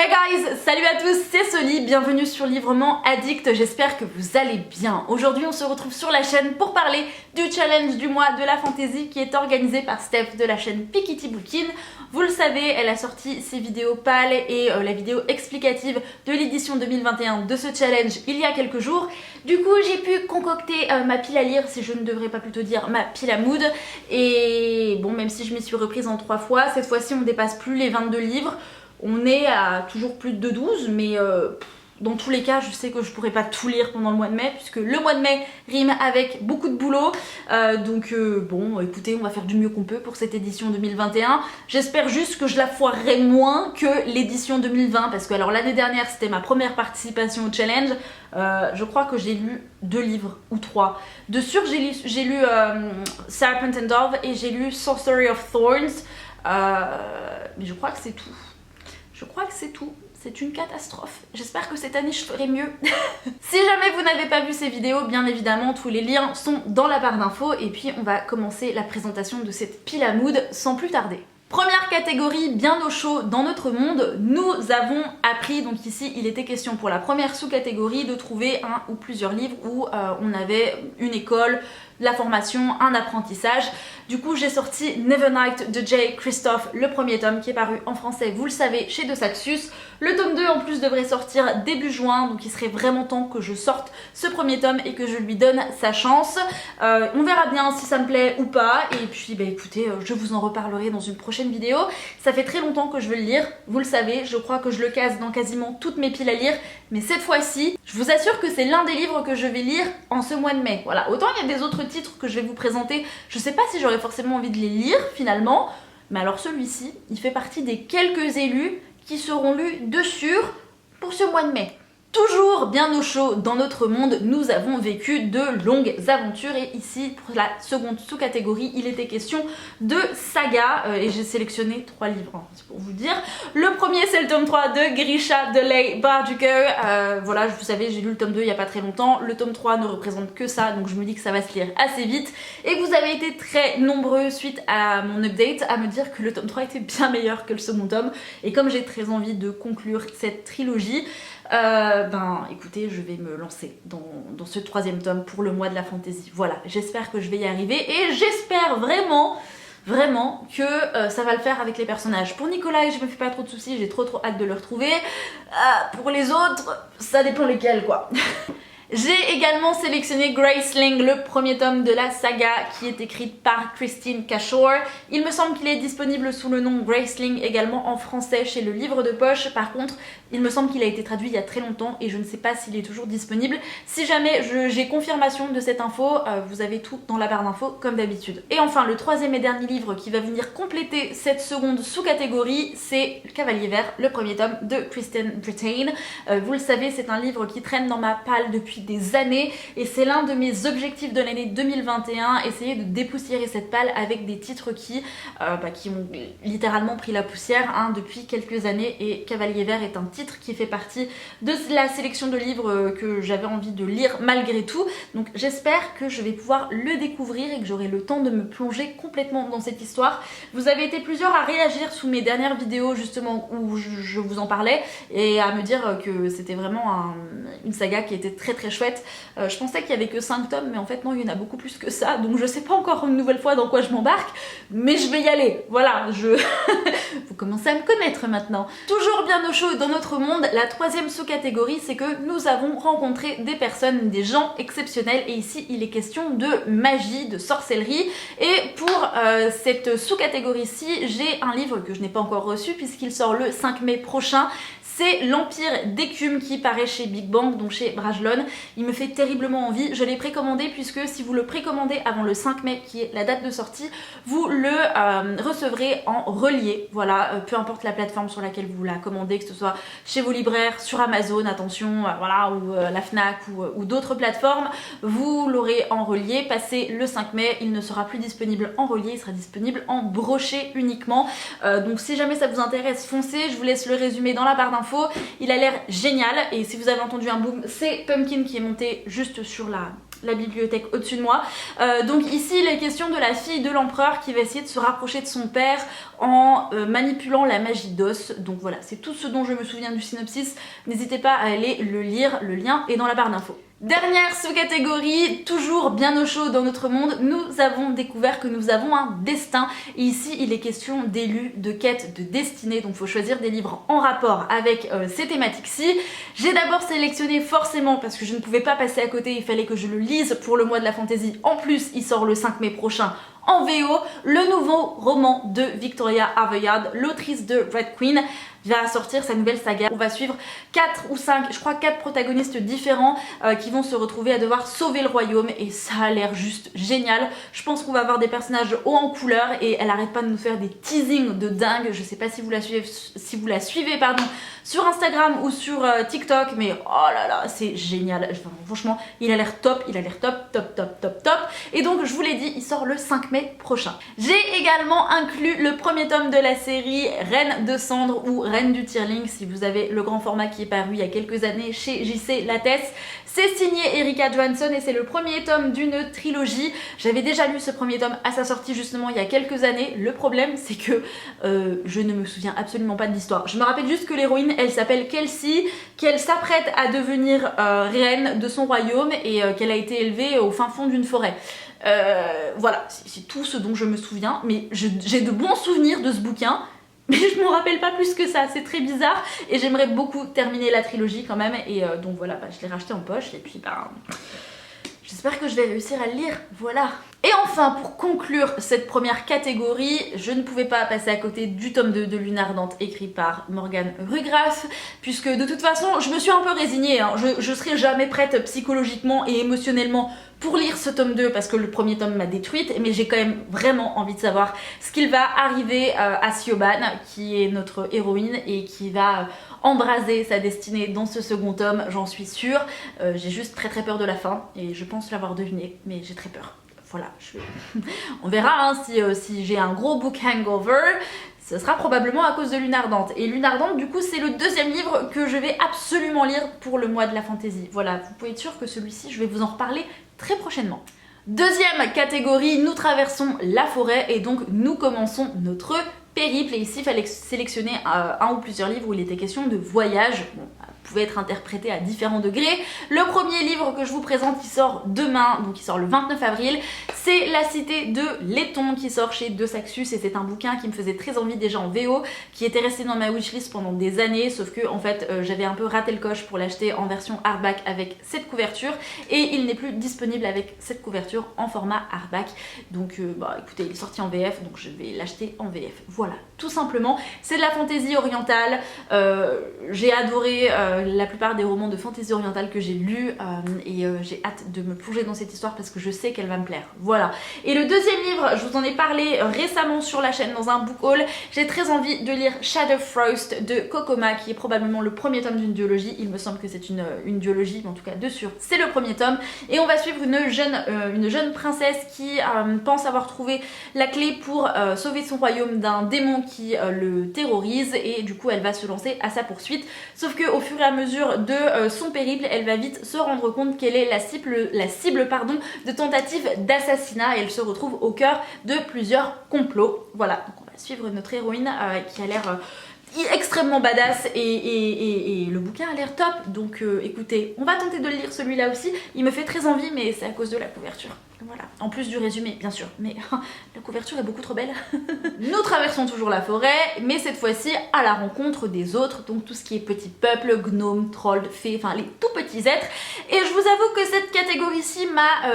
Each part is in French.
Hey guys, salut à tous, c'est Soli, bienvenue sur Livrement Addict, j'espère que vous allez bien. Aujourd'hui on se retrouve sur la chaîne pour parler du challenge du mois de la fantasy qui est organisé par Steph de la chaîne Pikity Bookin. Vous le savez, elle a sorti ses vidéos pâles et la vidéo explicative de l'édition 2021 de ce challenge il y a quelques jours. Du coup j'ai pu concocter ma pile à lire, si je ne devrais pas plutôt dire ma pile à mood. Et bon, même si je m'y suis reprise en 3 fois, cette fois-ci on ne dépasse plus les 22 livres. On est à toujours plus de 12, mais dans tous les cas, je sais que je pourrais pas tout lire pendant le mois de mai, puisque le mois de mai rime avec beaucoup de boulot. Bon, écoutez, on va faire du mieux qu'on peut pour cette édition 2021. J'espère juste que je la foirerai moins que l'édition 2020, parce que alors l'année dernière, c'était ma première participation au challenge. Je crois que j'ai lu 2 livres ou 3. De sûr, j'ai lu Serpent and Dove et j'ai lu Sorcery of Thorns. Mais je crois que c'est tout. Je crois que c'est tout. C'est une catastrophe. J'espère que cette année je ferai mieux. Si jamais vous n'avez pas vu ces vidéos, bien évidemment, tous les liens sont dans la barre d'infos. Et puis on va commencer la présentation de cette pile à mood sans plus tarder. Première catégorie, bien au chaud dans notre monde, nous avons appris, donc ici il était question pour la première sous-catégorie de trouver un ou plusieurs livres où on avait une école, la formation, un apprentissage. Du coup j'ai sorti Nevernight de J. Christophe, le premier tome qui est paru en français, vous le savez, chez De Saxus. Le tome 2 en plus devrait sortir début juin, donc il serait vraiment temps que je sorte ce premier tome et que je lui donne sa chance. On verra bien si ça me plaît ou pas, et puis bah écoutez, je vous en reparlerai dans une prochaine vidéo. Ça fait très longtemps que je veux le lire, vous le savez, je crois que je le case dans quasiment toutes mes piles à lire, mais cette fois-ci, je vous assure que c'est l'un des livres que je vais lire en ce mois de mai. Voilà, autant il y a des autres titres que je vais vous présenter, je sais pas si j'aurais forcément envie de les lire finalement, mais alors celui-ci, il fait partie des quelques élus qui seront lus de sûr pour ce mois de mai. Toujours bien au chaud dans notre monde, nous avons vécu de longues aventures et ici pour la seconde sous-catégorie il était question de saga et j'ai sélectionné 3 livres, hein, c'est pour vous dire. Le premier c'est le tome 3 de Grisha Delay Barduker, voilà, vous savez j'ai lu le tome 2 il n'y a pas très longtemps, le tome 3 ne représente que ça donc je me dis que ça va se lire assez vite et vous avez été très nombreux suite à mon update à me dire que le tome 3 était bien meilleur que le second tome et comme j'ai très envie de conclure cette trilogie, écoutez, je vais me lancer dans ce 3e tome pour le mois de la fantasy. Voilà, j'espère que je vais y arriver et j'espère vraiment que ça va le faire avec les personnages. Pour Nicolas, je me fais pas trop de soucis, j'ai trop hâte de le retrouver. Pour les autres, ça dépend lesquels quoi. J'ai également sélectionné Graceling, le premier tome de la saga qui est écrite par Christine Cashore. Il me semble qu'il est disponible sous le nom Graceling également en français chez le livre de poche. Par contre, il me semble qu'il a été traduit il y a très longtemps et je ne sais pas s'il est toujours disponible. Si jamais j'ai confirmation de cette info, vous avez tout dans la barre d'infos comme d'habitude. Et enfin, le 3e et dernier livre qui va venir compléter cette seconde sous-catégorie, c'est Le Cavalier Vert, le premier tome de Kristen Brittain. Vous le savez, c'est un livre qui traîne dans ma palle depuis des années et c'est l'un de mes objectifs de l'année 2021, essayer de dépoussiérer cette palle avec des titres qui ont littéralement pris la poussière depuis quelques années et Cavalier Vert est un titre qui fait partie de la sélection de livres que j'avais envie de lire malgré tout, donc j'espère que je vais pouvoir le découvrir et que j'aurai le temps de me plonger complètement dans cette histoire. Vous avez été plusieurs à réagir sous mes dernières vidéos justement où je vous en parlais et à me dire que c'était vraiment une saga qui était très chouette. Je pensais qu'il y avait que 5 tomes mais en fait non, il y en a beaucoup plus que ça donc je sais pas encore une nouvelle fois dans quoi je m'embarque mais je vais y aller, voilà, vous commencez à me connaître maintenant. Toujours bien au chaud dans notre monde, la 3e sous-catégorie c'est que nous avons rencontré des personnes, des gens exceptionnels et ici il est question de magie, de sorcellerie et pour cette sous-catégorie-ci j'ai un livre que je n'ai pas encore reçu puisqu'il sort le 5 mai prochain. C'est l'Empire d'Écume qui paraît chez Big Bang, donc chez Brajlon. Il me fait terriblement envie. Je l'ai précommandé puisque si vous le précommandez avant le 5 mai, qui est la date de sortie, vous le recevrez en relié. Voilà, peu importe la plateforme sur laquelle vous la commandez, que ce soit chez vos libraires, sur Amazon, attention, voilà, ou la Fnac ou d'autres plateformes, vous l'aurez en relié. Passé le 5 mai, il ne sera plus disponible en relié, il sera disponible en broché uniquement. Donc si jamais ça vous intéresse, foncez. Je vous laisse le résumé dans la barre d'infos d'infos. Il a l'air génial et si vous avez entendu un boom, c'est Pumpkin qui est monté juste sur la bibliothèque au-dessus de moi. Donc ici il est question de la fille de l'empereur qui va essayer de se rapprocher de son père en manipulant la magie d'os. Donc voilà, c'est tout ce dont je me souviens du synopsis. N'hésitez pas à aller le lire, le lien est dans la barre d'infos. Dernière sous-catégorie, toujours bien au chaud dans notre monde, nous avons découvert que nous avons un destin. Et ici, il est question d'élus, de quêtes, de destinée. Donc il faut choisir des livres en rapport avec ces thématiques-ci. J'ai d'abord sélectionné forcément, parce que je ne pouvais pas passer à côté, il fallait que je le lise pour le mois de la fantasy. En plus, il sort le 5 mai prochain en VO, le nouveau roman de Victoria Aveyard, l'autrice de Red Queen, va sortir sa nouvelle saga. On va suivre 4 ou 5, je crois 4 protagonistes différents qui vont se retrouver à devoir sauver le royaume et ça a l'air juste génial. Je pense qu'on va avoir des personnages hauts en couleur et elle arrête pas de nous faire des teasings de dingue. Je sais pas si vous la suivez pardon, sur Instagram ou sur TikTok, mais oh là là, c'est génial. Enfin, franchement, il a l'air top, top. Et donc, je vous l'ai dit, il sort le 5 mai prochain. J'ai également inclus le premier tome de la série Reine de Cendre ou Reine du Tirling, si vous avez le grand format qui est paru il y a quelques années chez JC Lattès. C'est signé Erika Johansson et c'est le premier tome d'une trilogie. J'avais déjà lu ce premier tome à sa sortie justement il y a quelques années. Le problème c'est que je ne me souviens absolument pas de l'histoire. Je me rappelle juste que l'héroïne elle s'appelle Kelsey, qu'elle s'apprête à devenir reine de son royaume et qu'elle a été élevée au fin fond d'une forêt. Voilà, c'est tout ce dont je me souviens, mais j'ai de bons souvenirs de ce bouquin. Mais je m'en rappelle pas plus que ça, c'est très bizarre et j'aimerais beaucoup terminer la trilogie quand même et donc voilà, je l'ai racheté en poche et puis j'espère que je vais réussir à le lire, voilà. Et enfin, pour conclure cette première catégorie, je ne pouvais pas passer à côté du tome 2 de Lune Ardente écrit par Morgane Rugraff, puisque de toute façon, je me suis un peu résignée, hein. Je serai jamais prête psychologiquement et émotionnellement pour lire ce tome 2 parce que le premier tome m'a détruite, mais j'ai quand même vraiment envie de savoir ce qu'il va arriver à Siobhan, qui est notre héroïne et qui va embraser sa destinée dans ce second tome, j'en suis sûre. J'ai juste très peur de la fin et je pense l'avoir deviné, mais j'ai très peur. Voilà, on verra hein, si j'ai un gros book hangover, ce sera probablement à cause de Lune Ardente. Et Lune Ardente, du coup, c'est le deuxième livre que je vais absolument lire pour le mois de la fantasy. Voilà, vous pouvez être sûr que celui-ci, je vais vous en reparler très prochainement. Deuxième catégorie, nous traversons la forêt et donc nous commençons notre périple. Et ici, il fallait sélectionner un ou plusieurs livres où il était question de voyage. Bon, pouvait être interprété à différents degrés. Le premier livre que je vous présente qui sort demain, donc qui sort le 29 avril, c'est La Cité de Letton qui sort chez De Saxus et c'est un bouquin qui me faisait très envie déjà en VO, qui était resté dans ma wishlist pendant des années, sauf que en fait j'avais un peu raté le coche pour l'acheter en version hardback avec cette couverture et il n'est plus disponible avec cette couverture en format hardback. Donc écoutez, il est sorti en VF donc je vais l'acheter en VF. Voilà, tout simplement. C'est de la fantaisie orientale. J'ai adoré la plupart des romans de fantaisie orientale que j'ai lus et j'ai hâte de me plonger dans cette histoire parce que je sais qu'elle va me plaire. Voilà. Et le deuxième livre, je vous en ai parlé récemment sur la chaîne dans un book haul. J'ai très envie de lire Shadowfrost de Kokoma qui est probablement le premier tome d'une duologie. Il me semble que c'est une duologie, mais en tout cas de sûr c'est le premier tome. Et on va suivre une jeune princesse qui pense avoir trouvé la clé pour sauver son royaume d'un démon qui le terrorise et du coup elle va se lancer à sa poursuite. Sauf que au fur et à mesure de son périple, elle va vite se rendre compte qu'elle est la cible de tentatives d'assassinat et elle se retrouve au cœur de plusieurs complots. Voilà, donc on va suivre notre héroïne qui a l'air extrêmement badass et le bouquin a l'air top. Donc écoutez, on va tenter de le lire celui-là aussi. Il me fait très envie mais c'est à cause de la couverture. Voilà, en plus du résumé bien sûr, mais la couverture est beaucoup trop belle. Nous traversons toujours la forêt, mais cette fois-ci à la rencontre des autres, donc tout ce qui est petit peuple, gnomes, trolls, fées, enfin les tout petits êtres. Et je vous avoue que cette catégorie-ci m'a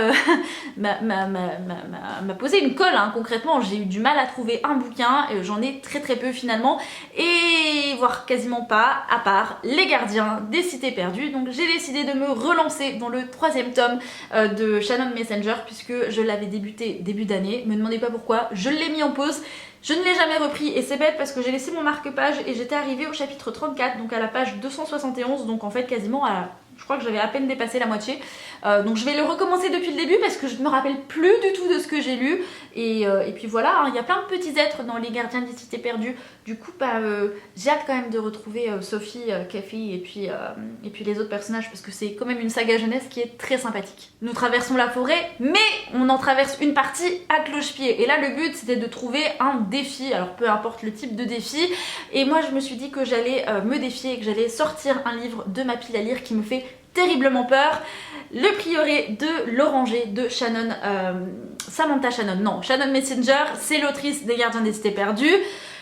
posé une colle, hein. Concrètement j'ai eu du mal à trouver un bouquin, j'en ai très peu finalement, et voire quasiment pas, à part Les Gardiens des Cités Perdues. Donc j'ai décidé de me relancer dans le 3e tome de Shannon Messenger, puisque je l'avais débuté début d'année. Me demandez pas pourquoi, je l'ai mis en pause, je ne l'ai jamais repris et c'est bête parce que j'ai laissé mon marque-page et j'étais arrivée au chapitre 34, donc à la page 271, donc en fait quasiment à Je crois que j'avais à peine dépassé la moitié. Donc je vais le recommencer depuis le début parce que je ne me rappelle plus du tout de ce que j'ai lu. Et puis voilà, hein, il y a plein de petits êtres dans Les Gardiens des Cités Perdues. Du coup, j'ai hâte quand même de retrouver Sophie, Kathy et puis les autres personnages parce que c'est quand même une saga jeunesse qui est très sympathique. Nous traversons la forêt, mais on en traverse une partie à cloche-pied. Et là, le but, c'était de trouver un défi. Alors, peu importe le type de défi. Et moi, je me suis dit que j'allais me défier et que j'allais sortir un livre de ma pile à lire qui me fait terriblement peur. Le prieuré de l'Oranger de Shannon, Samantha Shannon, non, Shannon Messenger, c'est l'autrice des Gardiens des Cités Perdues.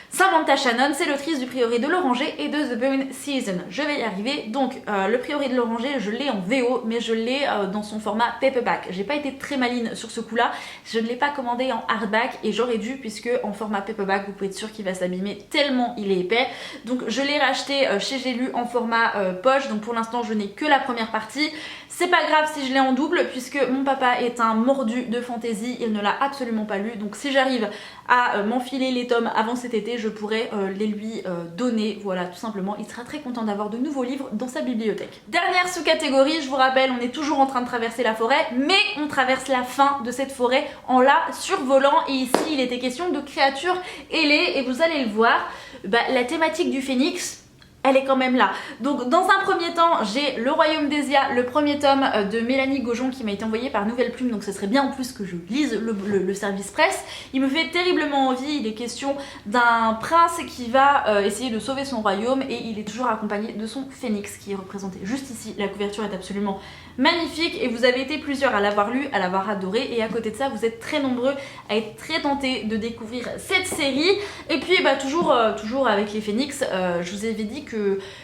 Samantha Shannon, c'est l'autrice du prieuré de l'Oranger et de The Bone Season. Je vais y arriver. Donc, le prieuré de l'Oranger, je l'ai en VO, mais je l'ai dans son format paperback. J'ai pas été très maline sur ce coup-là. Je ne l'ai pas commandé en hardback et j'aurais dû, puisque en format paperback, vous pouvez être sûr qu'il va s'abîmer tellement il est épais. Donc, je l'ai racheté chez J'ai lu en format poche. Donc, pour l'instant, je n'ai que la première partie. C'est pas grave si je l'ai en double, puisque mon papa est un mordu de fantasy. Il ne l'a absolument pas lu. Donc, si j'arrive à m'enfiler les tomes avant cet été, je pourrais les lui donner, voilà, tout simplement. Il sera très content d'avoir de nouveaux livres dans sa bibliothèque. Dernière sous-catégorie, je vous rappelle, on est toujours en train de traverser la forêt, mais on traverse la fin de cette forêt en la survolant. Et ici, il était question de créatures ailées, et vous allez le voir, la thématique du phénix, elle est quand même là. Donc dans un premier temps, j'ai Le Royaume d'Esia, le premier tome de Mélanie Gaujon qui m'a été envoyé par Nouvelle Plume, donc ce serait bien en plus que je lise le service presse. Il me fait terriblement envie, il est question d'un prince qui va essayer de sauver son royaume et il est toujours accompagné de son phénix qui est représenté juste ici. La couverture est absolument magnifique et vous avez été plusieurs à l'avoir lu, à l'avoir adoré, et à côté de ça vous êtes très nombreux à être très tentés de découvrir cette série. Et puis toujours avec les phénix, je vous avais dit que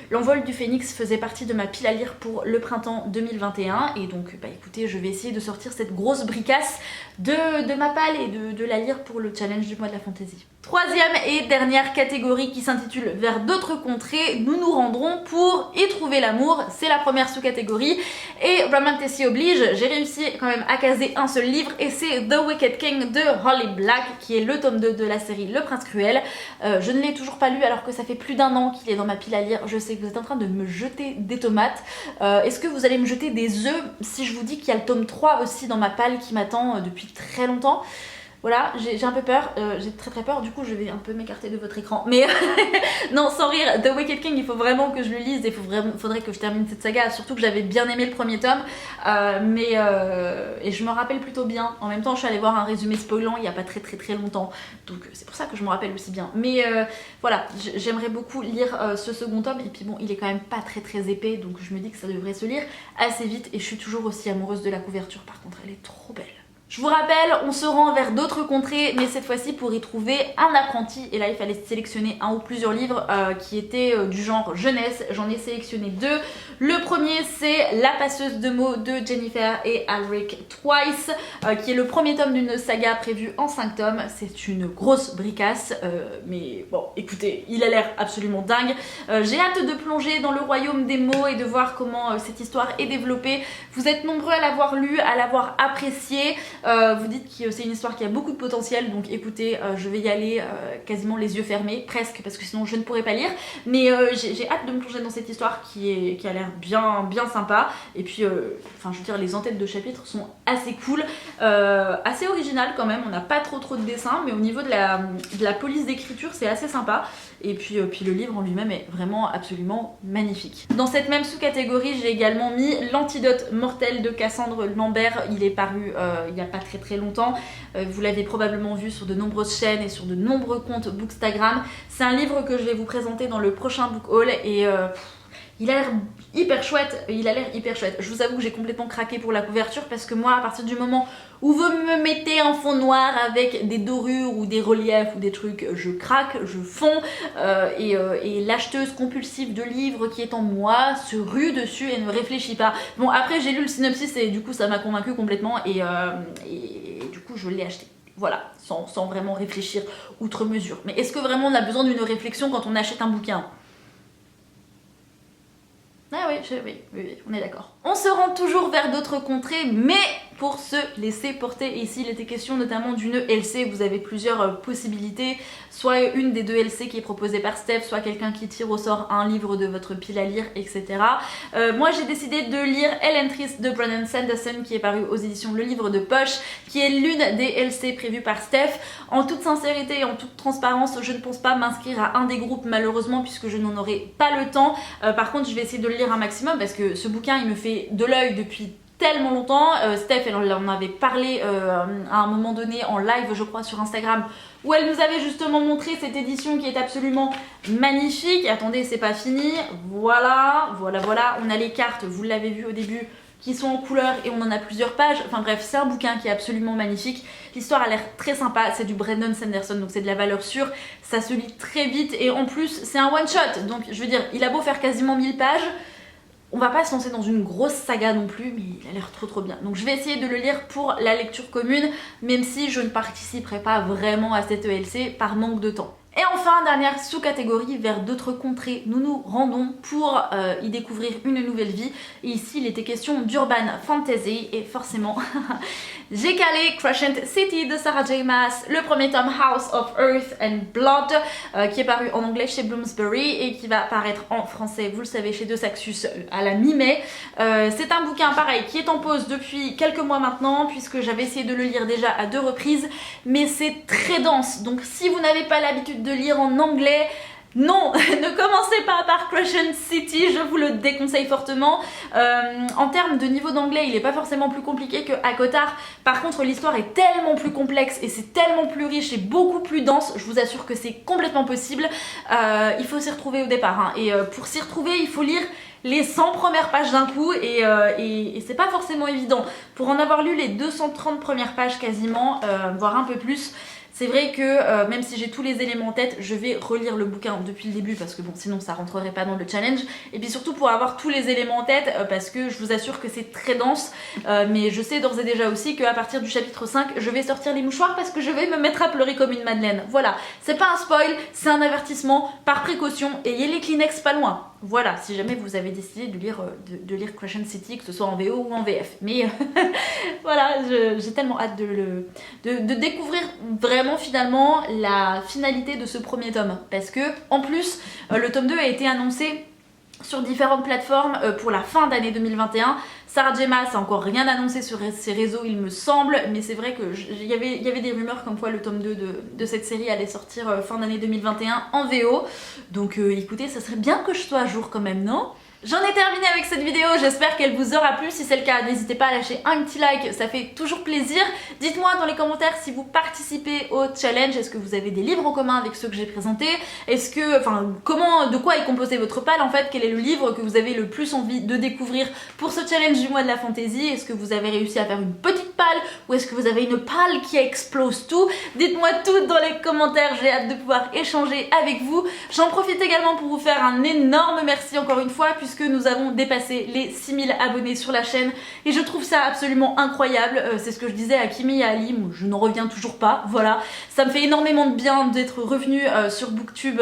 l'envol du phénix faisait partie de ma pile à lire pour le printemps 2021 et donc écoutez, je vais essayer de sortir cette grosse bricasse de ma palle et de la lire pour le challenge du mois de la fantaisie. Troisième et dernière catégorie qui s'intitule Vers d'autres contrées, nous nous rendrons pour y trouver l'amour. C'est la première sous-catégorie et Romantasy oblige, j'ai réussi quand même à caser un seul livre et c'est The Wicked King de Holly Black qui est le tome 2 de la série Le Prince Cruel. Je ne l'ai toujours pas lu alors que ça fait plus d'1 an qu'il est dans ma pile à lire. Je sais que vous êtes en train de me jeter des tomates. Est-ce que vous allez me jeter des œufs si je vous dis qu'il y a le tome 3 aussi dans ma palle qui m'attend depuis très longtemps? Voilà, j'ai un peu peur, j'ai très peur, du coup je vais un peu m'écarter de votre écran. Mais non, sans rire, The Wicked King, il faut vraiment que je le lise, il faudrait que je termine cette saga, surtout que j'avais bien aimé le premier tome, et je me rappelle plutôt bien. En même temps, je suis allée voir un résumé spoilant il n'y a pas très longtemps, donc c'est pour ça que je me rappelle aussi bien. Mais voilà, j'aimerais beaucoup lire ce second tome, et puis bon, il est quand même pas très épais, donc je me dis que ça devrait se lire assez vite, et je suis toujours aussi amoureuse de la couverture, par contre, elle est trop belle. Je vous rappelle, on se rend vers d'autres contrées, mais cette fois-ci pour y trouver un apprenti. Et là, il fallait sélectionner un ou plusieurs livres qui étaient du genre jeunesse. J'en ai sélectionné 2. Le premier, c'est La passeuse de mots de Jennifer et Alric Twice, qui est le premier tome d'une saga prévue en 5 tomes. C'est une grosse bricasse, mais bon, écoutez, il a l'air absolument dingue. J'ai hâte de plonger dans le royaume des mots et de voir comment cette histoire est développée. Vous êtes nombreux à l'avoir lu, à l'avoir apprécié. Vous dites que c'est une histoire qui a beaucoup de potentiel, donc écoutez, je vais y aller quasiment les yeux fermés, presque, parce que sinon je ne pourrais pas lire. Mais j'ai hâte de me plonger dans cette histoire qui a l'air bien sympa. Et puis, enfin je veux dire, les en-têtes de chapitres sont assez cool, assez originales quand même. On n'a pas trop de dessins, mais au niveau de la police d'écriture, c'est assez sympa. Et puis le livre en lui-même est vraiment absolument magnifique. Dans cette même sous-catégorie, j'ai également mis L'Antidote mortel de Cassandre Lambert. Il est paru il n'y a pas très longtemps. Vous l'avez probablement vu sur de nombreuses chaînes et sur de nombreux comptes Bookstagram. C'est un livre que je vais vous présenter dans le prochain book haul et il a l'air hyper chouette, Je vous avoue que j'ai complètement craqué pour la couverture parce que moi, à partir du moment où vous me mettez un fond noir avec des dorures ou des reliefs ou des trucs, je craque, je fonds, et l'acheteuse compulsive de livres qui est en moi se rue dessus et ne réfléchit pas. Bon, après j'ai lu le synopsis et du coup ça m'a convaincu complètement et du coup je l'ai acheté. Voilà, sans vraiment réfléchir outre mesure. Mais est-ce que vraiment on a besoin d'une réflexion quand on achète un bouquin ? Ah oui, oui, on est d'accord. On se rend toujours vers d'autres contrées, mais pour se laisser porter. Et ici il était question notamment d'une LC, vous avez plusieurs possibilités, soit une des deux LC qui est proposée par Steph, soit quelqu'un qui tire au sort un livre de votre pile à lire, etc. Moi j'ai décidé de lire Elantris de Brandon Sanderson qui est paru aux éditions Le Livre de Poche, qui est l'une des LC prévues par Steph. En toute sincérité et en toute transparence, je ne pense pas m'inscrire à un des groupes malheureusement puisque je n'en aurai pas le temps. Par contre je vais essayer de le lire un maximum parce que ce bouquin il me fait de l'œil depuis tellement longtemps. Steph elle en avait parlé à un moment donné en live je crois sur Instagram, où elle nous avait justement montré cette édition qui est absolument magnifique. Et attendez, c'est pas fini, voilà, on a les cartes, vous l'avez vu au début, qui sont en couleur et on en a plusieurs pages. Enfin bref, c'est un bouquin qui est absolument magnifique. L'histoire a l'air très sympa, c'est du Brandon Sanderson, donc c'est de la valeur sûre. Ça se lit très vite et en plus c'est un one shot. Donc je veux dire, il a beau faire quasiment 1000 pages, on va pas se lancer dans une grosse saga non plus, mais il a l'air trop bien. Donc je vais essayer de le lire pour la lecture commune, même si je ne participerai pas vraiment à cette ELC par manque de temps. Et enfin, dernière sous-catégorie, vers d'autres contrées, nous nous rendons pour y découvrir une nouvelle vie. Et ici, il était question d'urban fantasy et forcément, j'ai calé Crescent City de Sarah J Maas, le premier tome House of Earth and Blood, qui est paru en anglais chez Bloomsbury et qui va paraître en français, vous le savez, chez De Saxus à la mi-mai. C'est un bouquin pareil qui est en pause depuis quelques mois maintenant, puisque j'avais essayé de le lire déjà à 2 reprises, mais c'est très dense. Donc si vous n'avez pas l'habitude de lire en anglais, non, ne commencez pas par Crescent City, je vous le déconseille fortement. En termes de niveau d'anglais, il n'est pas forcément plus compliqué que ACOTAR. Par contre, l'histoire est tellement plus complexe et c'est tellement plus riche et beaucoup plus dense, je vous assure que c'est complètement possible. Il faut s'y retrouver au départ, hein. Et pour s'y retrouver, il faut lire les 100 premières pages d'un coup et c'est pas forcément évident. Pour en avoir lu les 230 premières pages quasiment, voire un peu plus, c'est vrai que même si j'ai tous les éléments en tête, je vais relire le bouquin depuis le début parce que bon, sinon ça rentrerait pas dans le challenge. Et puis surtout pour avoir tous les éléments en tête parce que je vous assure que c'est très dense. Mais je sais d'ores et déjà aussi qu'à partir du chapitre 5, je vais sortir les mouchoirs parce que je vais me mettre à pleurer comme une madeleine. Voilà, c'est pas un spoil, c'est un avertissement. Par précaution, ayez les Kleenex pas loin. Voilà, si jamais vous avez décidé de lire Crescent City, que ce soit en VO ou en VF. Mais voilà, j'ai tellement hâte de découvrir vraiment finalement la finalité de ce premier tome. Parce que en plus, le tome 2 a été annoncé sur différentes plateformes pour la fin d'année 2021. Sarah J Maas a encore rien annoncé sur ses réseaux il me semble, mais c'est vrai qu'il y avait des rumeurs comme quoi le tome 2 de cette série allait sortir fin d'année 2021 en VO. Donc écoutez, ça serait bien que je sois à jour quand même, non ? J'en ai terminé avec cette vidéo, j'espère qu'elle vous aura plu. Si c'est le cas, n'hésitez pas à lâcher un petit like, ça fait toujours plaisir. Dites-moi dans les commentaires si vous participez au challenge. Est-ce que vous avez des livres en commun avec ceux que j'ai présentés? Est-ce que, de quoi est composé votre pal en fait? Quel est le livre que vous avez le plus envie de découvrir pour ce challenge du mois de la fantasy? Est-ce que vous avez réussi à faire une petite palle ou est-ce que vous avez une palle qui explose tout? Dites-moi tout dans les commentaires, j'ai hâte de pouvoir échanger avec vous. J'en profite également pour vous faire un énorme merci encore une fois puisque nous avons dépassé les 6000 abonnés sur la chaîne et je trouve ça absolument incroyable. C'est ce que je disais à Kimi et à Ali, je n'en reviens toujours pas, voilà. Ça me fait énormément de bien d'être revenue sur Booktube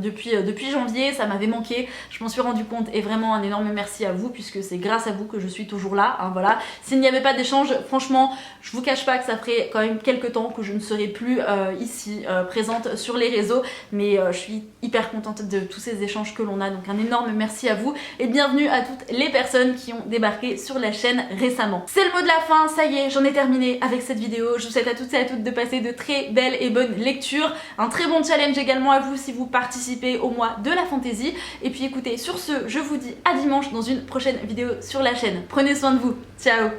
depuis janvier, ça m'avait manqué, je m'en suis rendu compte et vraiment un énorme merci à vous puisque c'est grâce à vous que je suis toujours là, hein, voilà. S'il n'y avait pas d'échange, franchement, je vous cache pas que ça ferait quand même quelques temps que je ne serais plus ici présente sur les réseaux, mais je suis hyper contente de tous ces échanges que l'on a, donc un énorme merci à vous et bienvenue à toutes les personnes qui ont débarqué sur la chaîne récemment. C'est le mot de la fin, ça y est, j'en ai terminé avec cette vidéo. Je vous souhaite à toutes et à toutes de passer de très belles et bonnes lectures. Un très bon challenge également à vous si vous participez au mois de la fantasy. Et puis écoutez, sur ce, je vous dis à dimanche dans une prochaine vidéo sur la chaîne. Prenez soin de vous, ciao!